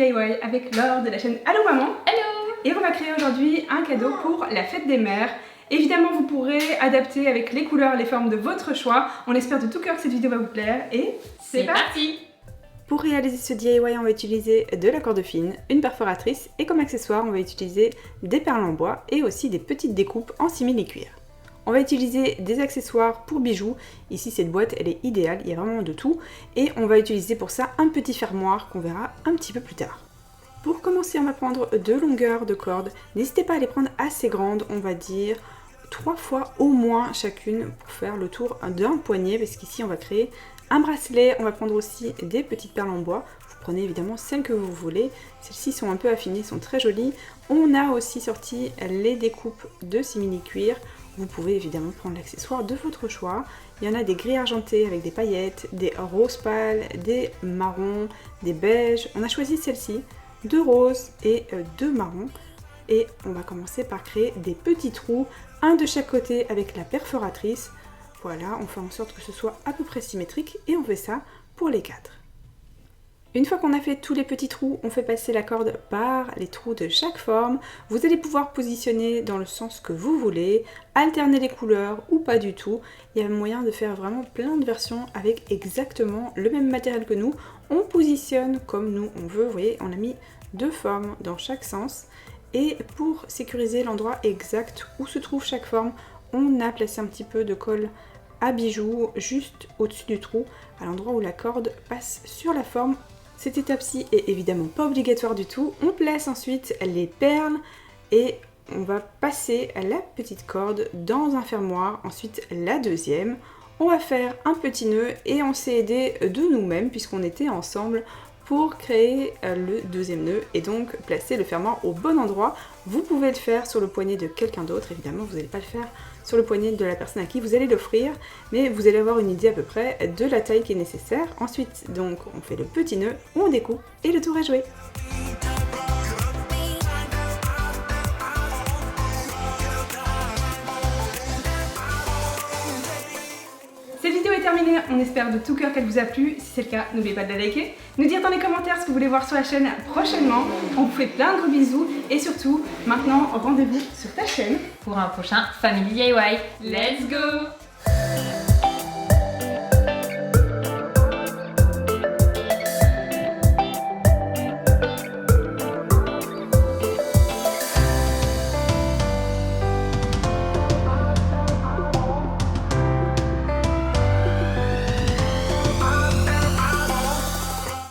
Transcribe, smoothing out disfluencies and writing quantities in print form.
DIY avec Laure de la chaîne Allo Maman. Hello! Et on va créer aujourd'hui un cadeau pour la fête des mères. Évidemment, vous pourrez adapter avec les couleurs, les formes de votre choix. On espère de tout cœur que cette vidéo va vous plaire et c'est parti! Pour réaliser ce DIY, on va utiliser de la corde fine, une perforatrice et comme accessoire, on va utiliser des perles en bois et aussi des petites découpes en simili-cuir. On va utiliser des accessoires pour bijoux. Ici, cette boîte, elle est idéale, il y a vraiment de tout. Et on va utiliser pour ça un petit fermoir qu'on verra un petit peu plus tard. Pour commencer, on va prendre deux longueurs de corde. N'hésitez pas à les prendre assez grandes, on va dire 3 fois au moins chacune pour faire le tour d'un poignet, parce qu'ici, on va créer un bracelet. On va prendre aussi des petites perles en bois. Vous prenez évidemment celles que vous voulez. Celles-ci sont un peu affinées, sont très jolies. On a aussi sorti les découpes de simili-cuir. Vous pouvez évidemment prendre l'accessoire de votre choix. Il y en a des gris argentés avec des paillettes, des roses pâles, des marrons, des beiges. On a choisi celle-ci, 2 roses et 2 marrons. Et on va commencer par créer des petits trous, un de chaque côté avec la perforatrice. Voilà, on fait en sorte que ce soit à peu près symétrique et on fait ça pour les 4. Une fois qu'on a fait tous les petits trous, on fait passer la corde par les trous de chaque forme. Vous allez pouvoir positionner dans le sens que vous voulez, alterner les couleurs ou pas du tout. Il y a moyen de faire vraiment plein de versions avec exactement le même matériel que nous. On positionne comme nous on veut. Vous voyez, on a mis 2 formes dans chaque sens. Et pour sécuriser l'endroit exact où se trouve chaque forme, on a placé un petit peu de colle à bijoux juste au-dessus du trou, à l'endroit où la corde passe sur la forme. Cette étape-ci est évidemment pas obligatoire du tout. On place ensuite les perles et on va passer la petite corde dans un fermoir, ensuite la deuxième. On va faire un petit nœud et on s'est aidé de nous-mêmes puisqu'on était ensemble pour créer le deuxième nœud et donc placer le fermoir au bon endroit. Vous pouvez le faire sur le poignet de quelqu'un d'autre, évidemment vous n'allez pas le faire sur le poignet de la personne à qui vous allez l'offrir, mais vous allez avoir une idée à peu près de la taille qui est nécessaire. Ensuite donc on fait le petit nœud, on découpe et le tour est joué. Cette vidéo est terminée, on espère de tout cœur qu'elle vous a plu. Si c'est le cas, n'oubliez pas de la liker, nous dire dans les commentaires ce que vous voulez voir sur la chaîne prochainement. On vous fait plein de gros bisous et surtout, maintenant, rendez-vous sur ta chaîne pour un prochain Family DIY. Let's go!